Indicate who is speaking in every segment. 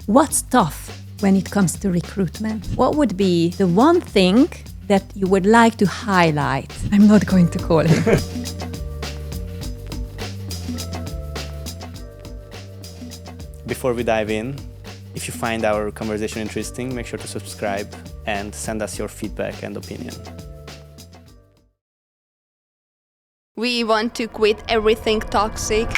Speaker 1: What's tough when it comes to recruitment? What would be the one thing that you would like to highlight? I'm not going to call him.
Speaker 2: Before we dive in, if you find our conversation interesting, make sure to subscribe and send us your feedback and opinion.
Speaker 3: We want to quit everything toxic.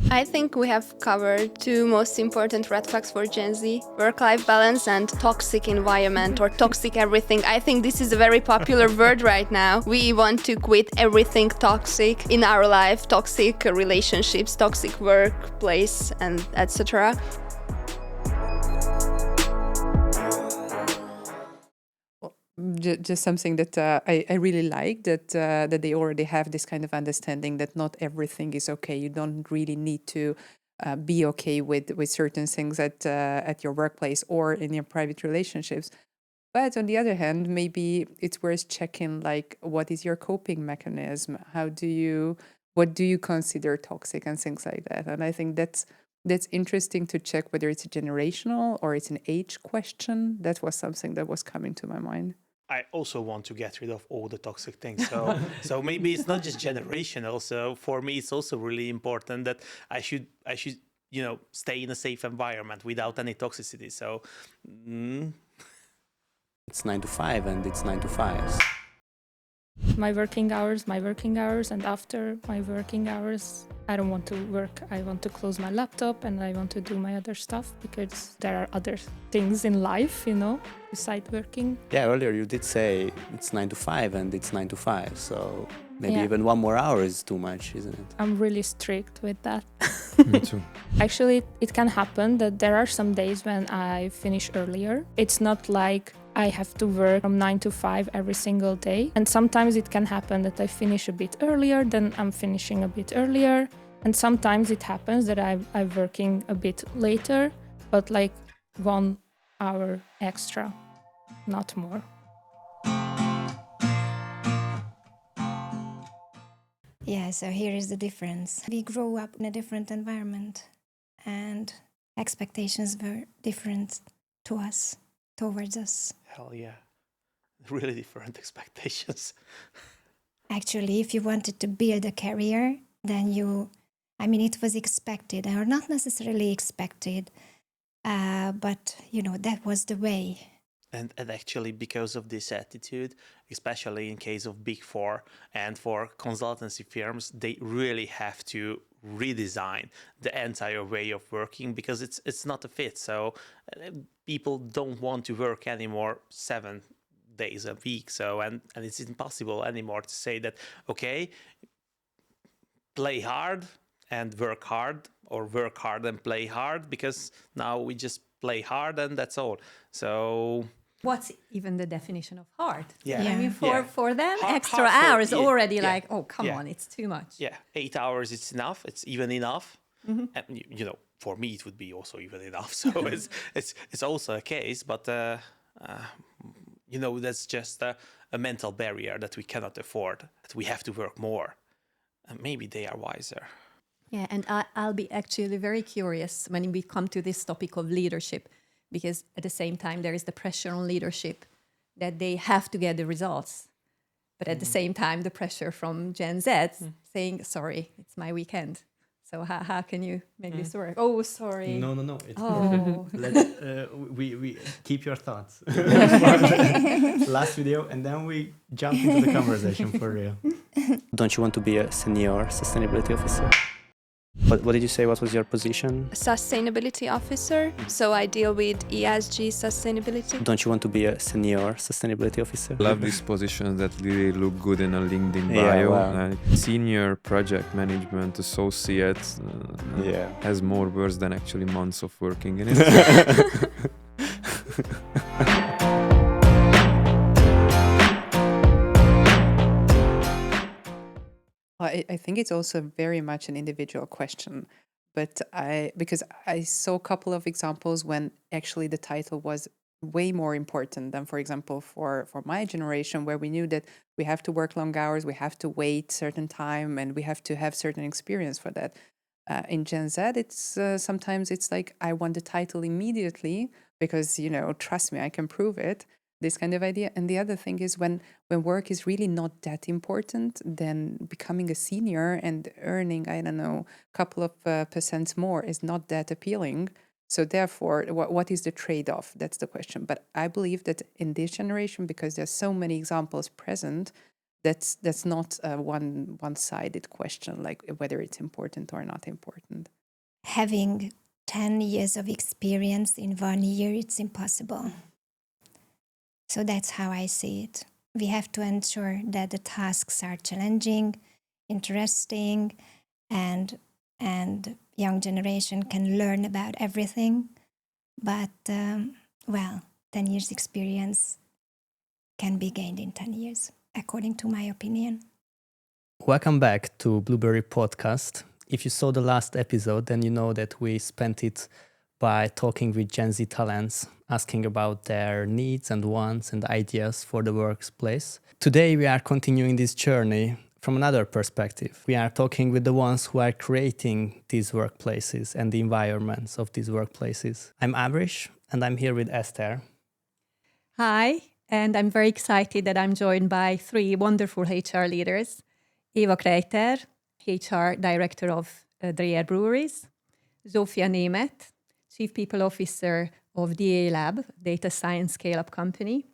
Speaker 3: I think we have covered two most important red flags for Gen Z: work-life balance and toxic environment or toxic everything. I think this is a very popular word right now. We want to quit everything toxic in our life, toxic relationships, toxic workplace, and etc.
Speaker 4: Just something that I really like, that they already have this kind of understanding that not everything is okay. You don't really need to be okay with certain things at your workplace or in your private relationships. But on the other hand, maybe it's worth checking, like, what is your coping mechanism? What do you consider toxic and things like that? And I think that's interesting to check whether it's a generational or it's an age question. That was something that was coming to my mind.
Speaker 5: I also want to get rid of all the toxic things. So maybe it's not just generational. So for me, it's also really important that I should stay in a safe environment without any toxicity. So
Speaker 2: It's 9 to 5 and it's 9 to 5.
Speaker 6: My working hours, and after my working hours, I don't want to work. I want to close my laptop and I want to do my other stuff because there are other things in life, besides working.
Speaker 2: Yeah, earlier you did say it's 9 to 5 and it's 9 to 5. So maybe
Speaker 6: Yeah.
Speaker 2: even one more hour is too much, isn't it?
Speaker 6: I'm really strict with that.
Speaker 7: Me too.
Speaker 6: Actually, it can happen that there are some days when I finish earlier. It's not like I have to work from 9 to 5 every single day. And sometimes it can happen that I finish a bit earlier, then I'm finishing a bit earlier. And sometimes it happens that I'm working a bit later, but like 1 hour extra, not more.
Speaker 8: Yeah, so here is the difference. We grow up in a different environment and expectations were different to us, towards us.
Speaker 5: hell yeah, really different expectations.
Speaker 8: Actually, if you wanted to build a career, then it was expected, or not necessarily expected, but, that was the way.
Speaker 5: And actually, because of this attitude, especially in case of Big Four and for consultancy firms, they really have to redesign the entire way of working because it's not a fit. So people don't want to work anymore 7 days a week. So and it's impossible anymore to say that, okay, play hard and work hard, or work hard and play hard, because now we just play hard and that's all. So
Speaker 1: What's even the definition of hard?
Speaker 5: Yeah.
Speaker 1: I mean,
Speaker 5: Yeah.
Speaker 1: for them,
Speaker 5: Hard-
Speaker 1: extra
Speaker 5: hard for-
Speaker 1: hours
Speaker 5: yeah,
Speaker 1: already
Speaker 5: yeah,
Speaker 1: like, oh, come
Speaker 5: yeah.
Speaker 1: on, it's too much.
Speaker 5: yeah, 8 hours, it's enough. It's even enough. And, for me, it would be also even enough. So it's also a case, but that's just a mental barrier that we cannot afford. That we have to work more. And maybe they are wiser.
Speaker 1: Yeah, and I'll be actually very curious when we come to this topic of leadership, because at the same time, there is the pressure on leadership that they have to get the results. But at the same time, the pressure from Gen Z saying, sorry, it's my weekend. So how can you make this work? Oh, sorry.
Speaker 7: No. It's
Speaker 1: Oh.
Speaker 7: Let's we keep your thoughts for the last video, and then we jump into the conversation for real.
Speaker 2: Don't you want to be a senior sustainability officer? What did you say? What was your position?
Speaker 3: Sustainability officer. So I deal with ESG sustainability.
Speaker 2: Don't you want to be a senior sustainability officer?
Speaker 9: Love these positions that really look good in a LinkedIn
Speaker 2: Yeah,
Speaker 9: bio.
Speaker 2: wow.
Speaker 9: Like senior project management associate has more words than actually months of working in it.
Speaker 4: I think it's also very much an individual question, but because I saw a couple of examples when actually the title was way more important than, for example, for my generation, where we knew that we have to work long hours, we have to wait certain time, and we have to have certain experience for that. In Gen Z, it's sometimes it's like I want the title immediately because trust me, I can prove it. This kind of idea. And the other thing is when work is really not that important, then becoming a senior and earning, I don't know, a couple of percent more is not that appealing. So therefore, what is the trade-off? That's the question. But I believe that in this generation, because there's so many examples present, that's not a one-sided question, like whether it's important or not important.
Speaker 8: Having 10 years of experience in 1 year, it's impossible. So that's how I see it. We have to ensure that the tasks are challenging, interesting, and young generation can learn about everything. But 10 years experience can be gained in 10 years, according to my opinion.
Speaker 2: Welcome back to Blueberry Podcast. If you saw the last episode, then you know that we spent it by talking with Gen Z talents, asking about their needs and wants and ideas for the workplace. Today, we are continuing this journey from another perspective. We are talking with the ones who are creating these workplaces and the environments of these workplaces. I'm Abrish, and I'm here with Esther.
Speaker 1: Hi, and I'm very excited that I'm joined by three wonderful HR leaders. Eva Kreiter, HR Director of Dreyer Breweries, Zsófia Németh, Chief People Officer of DA Lab, Data Science Scale-Up Company,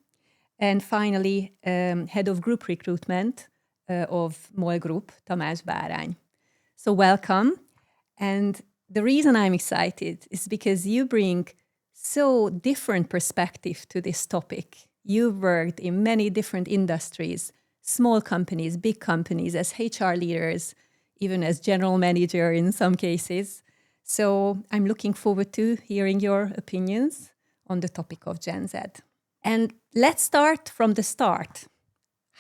Speaker 1: and finally, Head of Group Recruitment of MOL Group, Tamás Bárány. So welcome. And the reason I'm excited is because you bring so different perspective to this topic. You've worked in many different industries, small companies, big companies, as HR leaders, even as general manager in some cases. So I'm looking forward to hearing your opinions on the topic of Gen Z. And let's start from the start.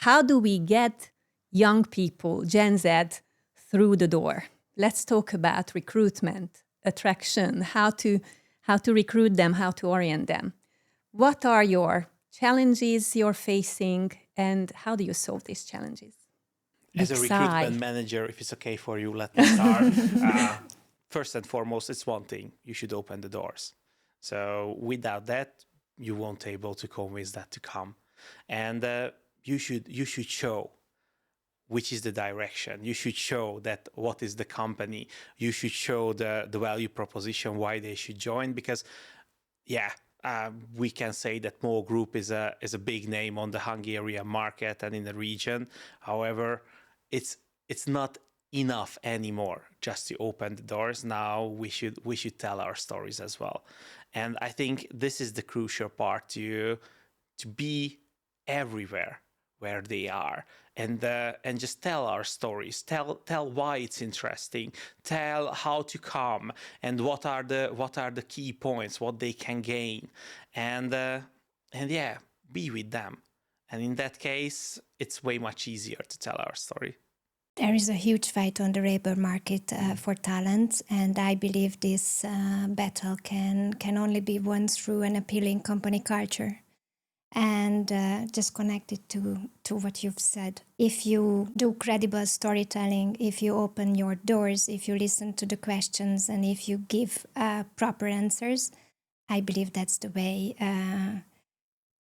Speaker 1: How do we get young people, Gen Z, through the door? Let's talk about recruitment, attraction, how to recruit them, how to orient them. What are your challenges you're facing, and how do you solve these challenges?
Speaker 5: As a recruitment manager, if it's okay for you, let me start. First and foremost, it's one thing. You should open the doors. So without that, you won't be able to convince that to come. And you should show which is the direction. You should show that what is the company. You should show the value proposition, why they should join. Because, we can say that MOL Group is a big name on the Hungarian market and in the region. However, it's not enough anymore just to open the doors. Now we should tell our stories as well. And I think this is the crucial part, to be everywhere where they are, and just tell our stories, tell why it's interesting, tell how to come, and what are the key points, what they can gain, and be with them. And in that case, it's way much easier to tell our story.
Speaker 8: There is a huge fight on the labor market for talent, and I believe this battle can only be won through an appealing company culture. And just connected to what you've said. If you do credible storytelling, if you open your doors, if you listen to the questions, and if you give proper answers, I believe that's the way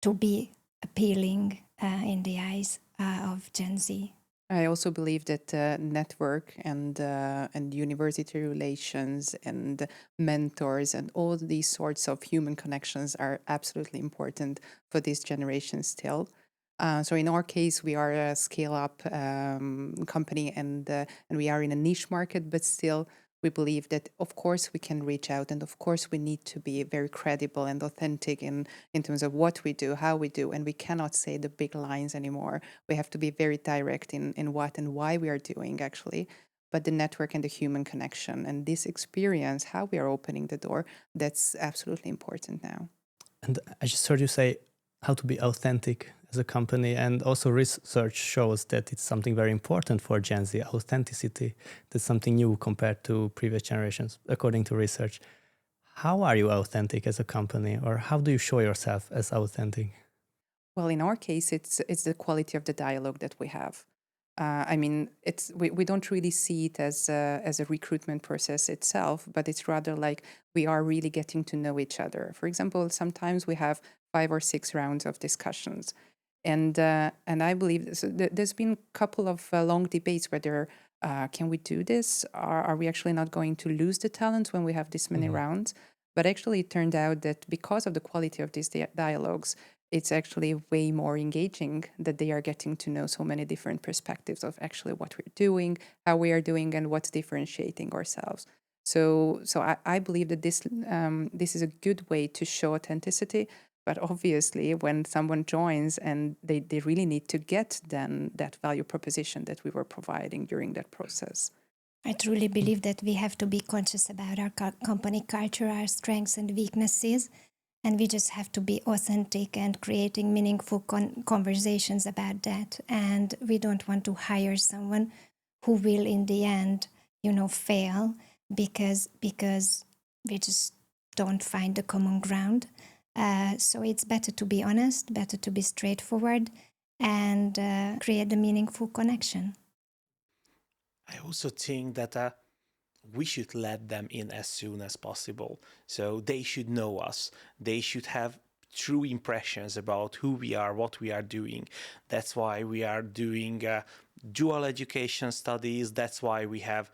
Speaker 8: to be appealing in the eyes of Gen Z.
Speaker 4: I also believe that network and university relations and mentors and all these sorts of human connections are absolutely important for this generation still. So in our case, we are a scale-up company, and we are in a niche market, but still we believe that, of course, we can reach out, and of course, we need to be very credible and authentic in terms of what we do, how we do, and we cannot say the big lines anymore. We have to be very direct in what and why we are doing, actually. But the network and the human connection and this experience, how we are opening the door, that's absolutely important now.
Speaker 2: And I just heard you say how to be authentic as a company, and also research shows that it's something very important for Gen Z, authenticity. That's something new compared to previous generations, according to research. How are you authentic as a company, or how do you show yourself as authentic?
Speaker 4: Well, in our case, it's the quality of the dialogue that we have. I mean, we don't really see it as a recruitment process itself, but it's rather like we are really getting to know each other. For example, sometimes we have 5 or 6 rounds of discussions, and I believe there's been a couple of long debates whether can we do this? Are we actually not going to lose the talent when we have this many rounds? But actually, it turned out that because of the quality of these dialogues, it's actually way more engaging that they are getting to know so many different perspectives of actually what we're doing, how we are doing, and what's differentiating ourselves. So I believe that this is a good way to show authenticity. But obviously, when someone joins and they really need to get then that value proposition that we were providing during that process.
Speaker 8: I truly believe that we have to be conscious about our company culture, our strengths and weaknesses, and we just have to be authentic and creating meaningful conversations about that. And we don't want to hire someone who will, in the end, fail because we just don't find the common ground. So it's better to be honest, better to be straightforward, and create a meaningful connection.
Speaker 5: I also think that we should let them in as soon as possible. So they should know us. They should have true impressions about who we are, what we are doing. That's why we are doing dual education studies. That's why we have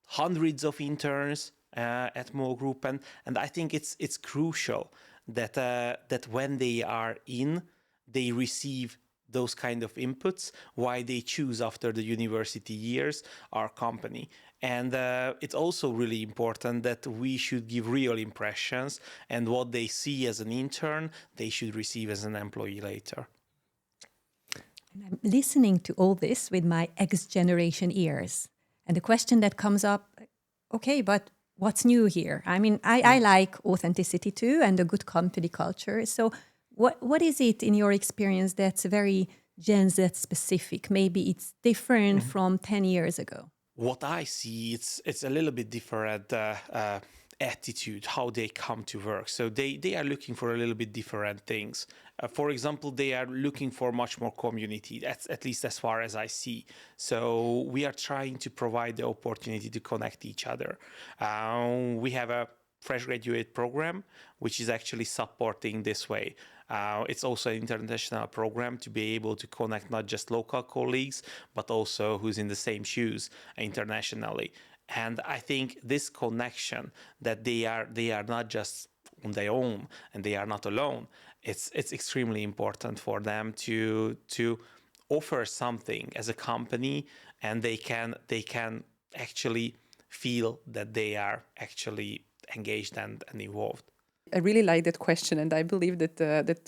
Speaker 5: hundreds of interns at Mo Group, and I think it's crucial that when they are in, they receive those kind of inputs, why they choose after the university years our company. And it's also really important that we should give real impressions, and what they see as an intern, they should receive as an employee later.
Speaker 1: And I'm listening to all this with my X generation ears. And the question that comes up, okay, but what's new here? I mean, I like authenticity too and a good company culture. So what is it in your experience that's very Gen Z specific? Maybe it's different from 10 years ago.
Speaker 5: What I see, it's a little bit different attitude, how they come to work. So they are looking for a little bit different things. For example, they are looking for much more community, at least as far as I see. So we are trying to provide the opportunity to connect each other. We have a fresh graduate program, which is actually supporting this way. It's also an international program to be able to connect not just local colleagues, but also who's in the same shoes internationally. And I think this connection that they are not just on their own and they are not alone. It's extremely important for them to offer something as a company, and they can actually feel that they are actually engaged and involved.
Speaker 4: I really like that question, and I believe that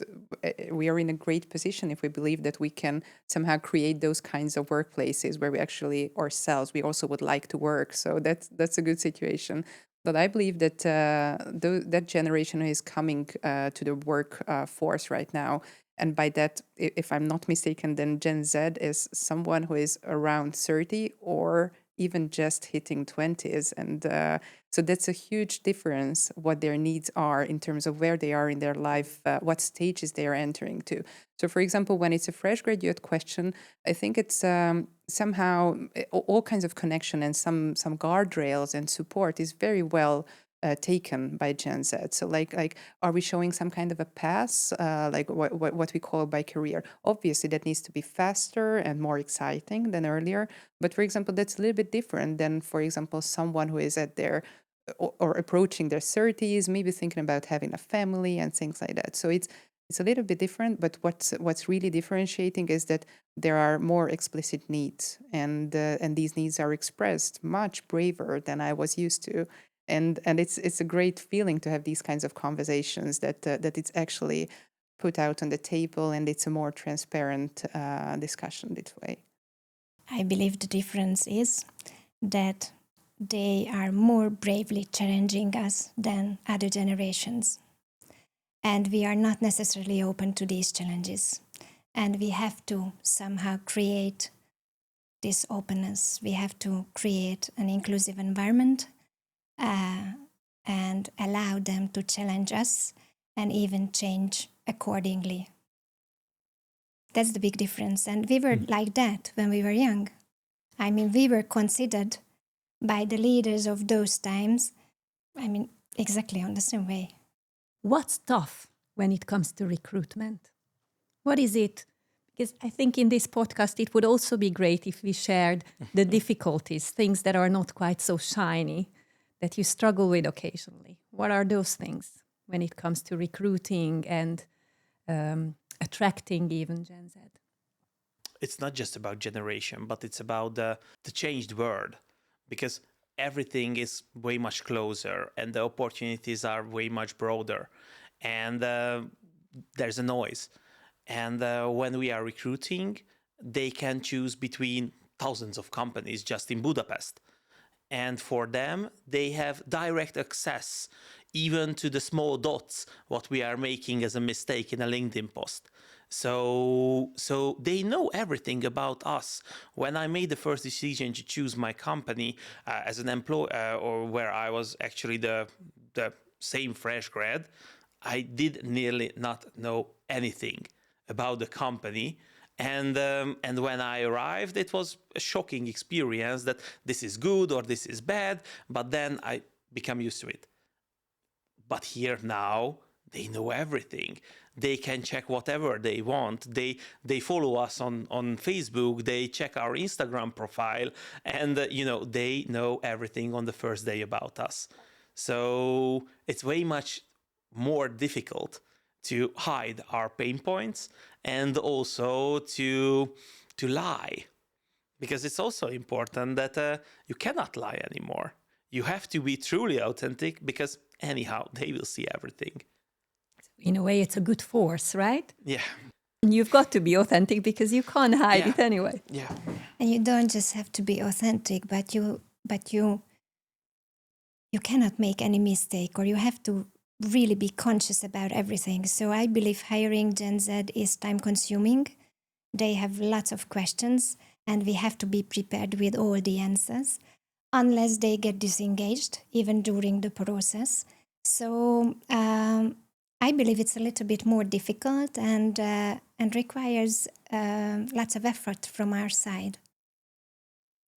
Speaker 4: we are in a great position if we believe that we can somehow create those kinds of workplaces where we actually ourselves we also would like to work. So that's a good situation. But I believe that that generation is coming to the workforce right now, and by that, if I'm not mistaken, then Gen Z is someone who is around 30 or even just hitting 20s, and so that's a huge difference what their needs are in terms of where they are in their life, what stages they are entering to. So for example, when it's a fresh graduate question, I think it's somehow all kinds of connection and some guardrails and support is very well taken by Gen Z. So like are we showing some kind of a pass, like what we call by career? Obviously, that needs to be faster and more exciting than earlier. But for example, that's a little bit different than, for example, someone who is at their or approaching their 30s, maybe thinking about having a family and things like that. So it's a little bit different, but what's really differentiating is that there are more explicit needs, and these needs are expressed much braver than I was used to, and it's a great feeling to have these kinds of conversations that it's actually put out on the table, and it's a more transparent discussion this way.
Speaker 8: I believe the difference is that they are more bravely challenging us than other generations. And we are not necessarily open to these challenges. And we have to somehow create this openness. We have to create an inclusive environment and allow them to challenge us and even change accordingly. That's the big difference. And we were like that when we were young. I mean, we were considered by the leaders of those times, I mean, exactly on the same way.
Speaker 1: What's tough when it comes to recruitment? What is it? Because I think in this podcast, it would also be great if we shared the difficulties, things that are not quite so shiny, that you struggle with occasionally. What are those things when it comes to recruiting and attracting even Gen Z?
Speaker 5: It's not just about generation, but it's about the changed world, because everything is way much closer and the opportunities are way much broader, and there's a noise. And when we are recruiting, they can choose between thousands of companies just in Budapest. And for them, they have direct access even to the small dots, what we are making as a mistake in a LinkedIn post. So they know everything about us. When I made the first decision to choose my company as an employee, or where I was actually the same fresh grad, I did nearly not know anything about the company. And when I arrived, it was a shocking experience that this is good or this is bad, but then I become used to it. But here now, they know everything. They can check whatever they want. They follow us on Facebook. They check our Instagram profile, and they know everything on the first day about us. So it's way much more difficult to hide our pain points and also to lie, because it's also important that you cannot lie anymore. You have to be truly authentic, because anyhow they will see everything.
Speaker 1: In a way, it's a good force, right?
Speaker 5: Yeah.
Speaker 1: You've got to be authentic because you can't hide
Speaker 5: Yeah.
Speaker 1: it anyway.
Speaker 5: Yeah.
Speaker 8: And you don't just have to be authentic, but you cannot make any mistake, or you have to really be conscious about everything. So I believe hiring Gen Z is time consuming. They have lots of questions and we have to be prepared with all the answers, unless they get disengaged even during the process. So I believe it's a little bit more difficult and requires lots of effort from our side.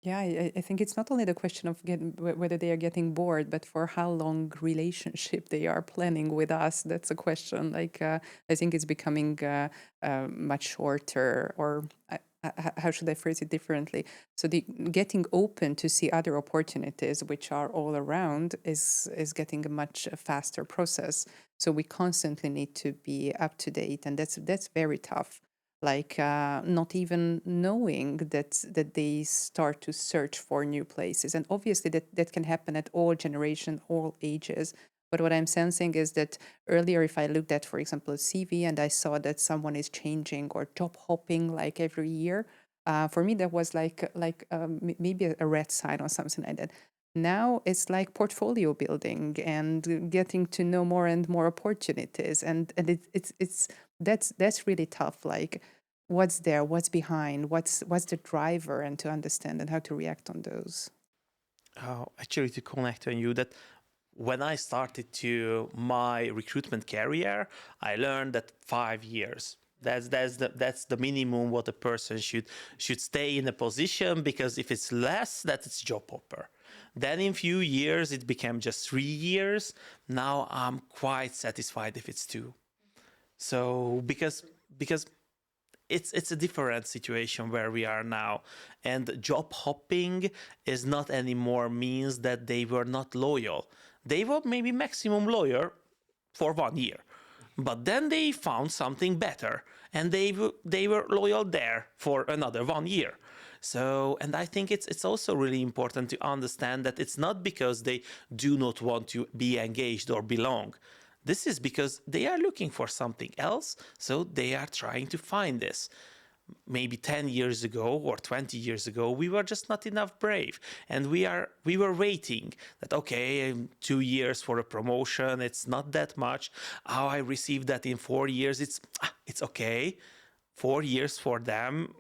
Speaker 4: Yeah, I think it's not only the question of whether they are getting bored, but for how long relationship they are planning with us. That's a question. Like, I think it's becoming much shorter, or how should I phrase it differently? So the getting open to see other opportunities, which are all around, is getting a much faster process. So we constantly need to be up to date, and that's very tough. Like not even knowing that they start to search for new places. And obviously that can happen at all generations, all ages. But what I'm sensing is that earlier, if I looked at, for example, a CV and I saw that someone is changing or job hopping like every year, for me that was like maybe a red sign or something like that. Now it's like portfolio building and getting to know more and more opportunities, and it's that's really tough. Like, what's there, what's behind, what's the driver, and to understand and how to react on those.
Speaker 5: Actually, to connect on you, that when I started to my recruitment career, I learned that 5 years. That's the minimum what a person should stay in a position, because if it's less, that it's job hopper. Then in few years it became just 3 years. Now I'm quite satisfied if it's 2. So because it's a different situation where we are now, and job hopping is not anymore means that they were not loyal. They were maybe maximum loyal for 1 year, but then they found something better, and they were loyal there for another 1 year. So, and I think it's also really important to understand that it's not because they do not want to be engaged or belong. This is because they are looking for something else, so they are trying to find this. Maybe 10 years ago or 20 years ago, we were just not enough brave, and we were waiting that, okay, 2 years for a promotion, it's not that much. How I received that in 4 years, it's okay. 4 years for them,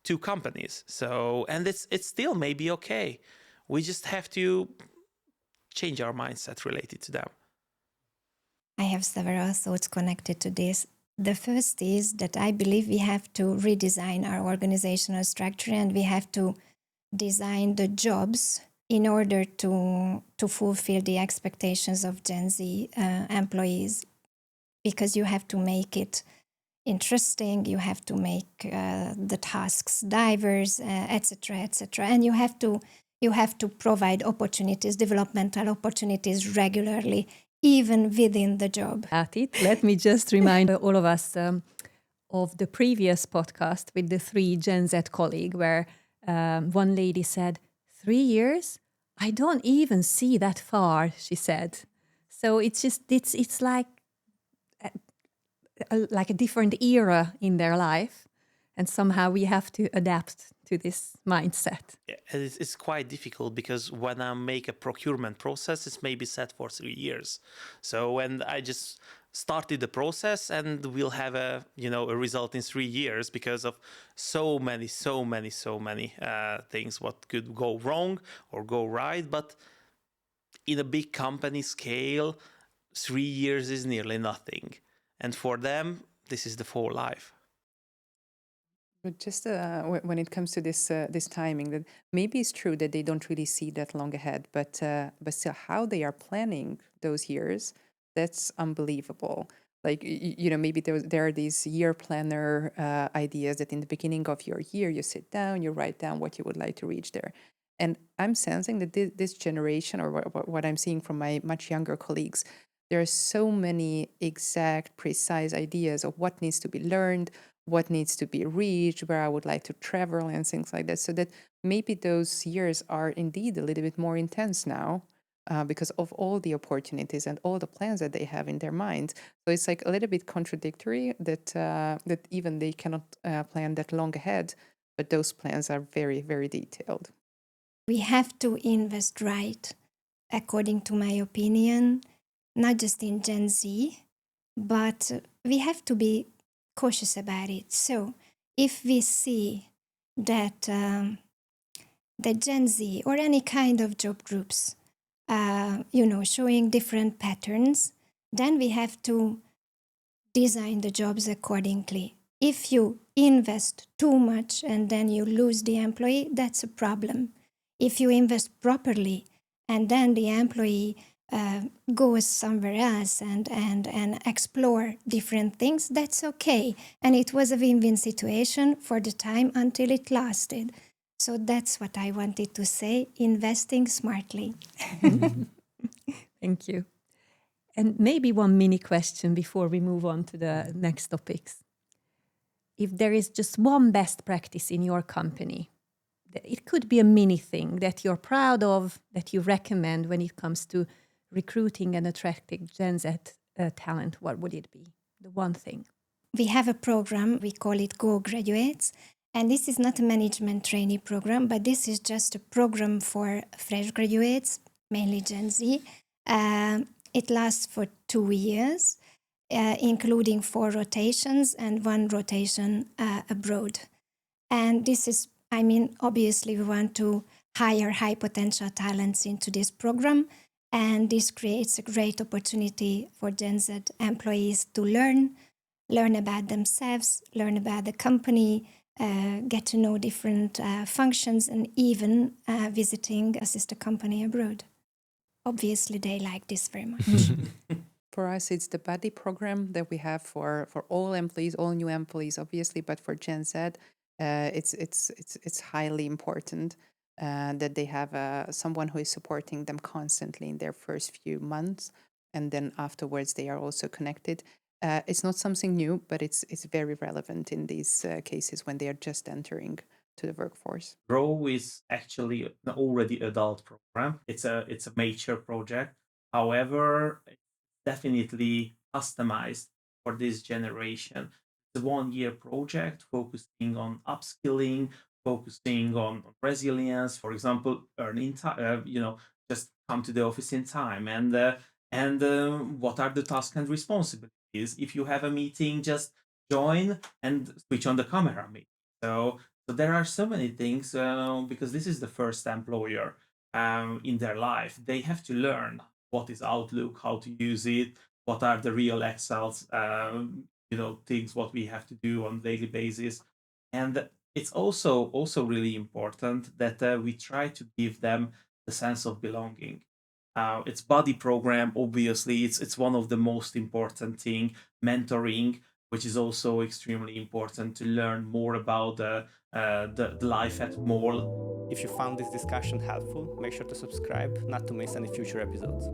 Speaker 5: 2 companies. So, and it's still maybe okay. We just have to change our mindset related to them.
Speaker 8: I have several thoughts connected to this. The first is that I believe we have to redesign our organizational structure and we have to design the jobs in order to fulfill the expectations of Gen Z employees, because you have to make it interesting, you have to make the tasks diverse, etc., etc., and you have to provide opportunities, developmental opportunities regularly, even within the job.
Speaker 1: At it, let me just remind all of us of the previous podcast with the 3 Gen Z colleague, where one lady said, 3 years? I don't even see that far, she said. So it's like a different era in their life, and somehow we have to adapt to this mindset.
Speaker 5: Yeah, and it's quite difficult because when I make a procurement process, it's maybe set for 3 years. So when I just started the process and we'll have a result in 3 years because of so many things what could go wrong or go right. But in a big company scale, 3 years is nearly nothing, and for them this is the full life.
Speaker 4: But just when it comes to this timing, that maybe it's true that they don't really see that long ahead, but still, how they are planning those years, that's unbelievable. Like maybe there are these year planner ideas that in the beginning of your year you sit down, you write down what you would like to reach there. And I'm sensing that this generation, or what I'm seeing from my much younger colleagues, there are so many exact, precise ideas of what needs to be learned, what needs to be reached, where I would like to travel, and things like that. So that maybe those years are indeed a little bit more intense now because of all the opportunities and all the plans that they have in their minds. So it's like a little bit contradictory that even they cannot plan that long ahead, but those plans are very, very detailed.
Speaker 8: We have to invest right, according to my opinion, not just in Gen Z, but we have to be cautious about it. So if we see that the Gen Z or any kind of job groups, showing different patterns, then we have to design the jobs accordingly. If you invest too much and then you lose the employee, that's a problem. If you invest properly and then the employee goes somewhere else and explore different things, that's okay. And it was a win-win situation for the time until it lasted. So that's what I wanted to say, investing smartly.
Speaker 1: Thank you. And maybe one mini question before we move on to the next topics. If there is just one best practice in your company, it could be a mini thing that you're proud of, that you recommend when it comes to recruiting and attracting Gen Z talent, what would it be? The one thing.
Speaker 8: We have a program, we call it Go Graduates. And this is not a management trainee program, but this is just a program for fresh graduates, mainly Gen Z. It lasts for 2 years, including 4 rotations and 1 rotation abroad. And this is, obviously we want to hire high potential talents into this program. And this creates a great opportunity for Gen Z employees to learn about themselves, learn about the company, get to know different functions, and even visiting a sister company abroad. Obviously, they like this very much.
Speaker 4: For us, it's the buddy program that we have for all employees, all new employees, obviously, but for Gen Z, it's highly important that they have someone who is supporting them constantly in their first few months, and then afterwards they are also connected. It's not something new, but it's very relevant in these cases when they are just entering to the workforce.
Speaker 5: Grow is actually an already adult program. It's a mature project. However, it's definitely customized for this generation. It's a 1 year project focusing on upskilling, focusing on resilience. For example, earning time. Just come to the office in time, and what are the tasks and responsibilities. If you have a meeting, just join and switch on the camera. So there are so many things because this is the first employer in their life. They have to learn what is Outlook, how to use it, what are the real Excels things what we have to do on a daily basis. And it's also really important that we try to give them the sense of belonging. It's body program, obviously, it's one of the most important thing. Mentoring, which is also extremely important to learn more about the life at mall.
Speaker 2: If you found this discussion helpful, make sure to subscribe not to miss any future episodes.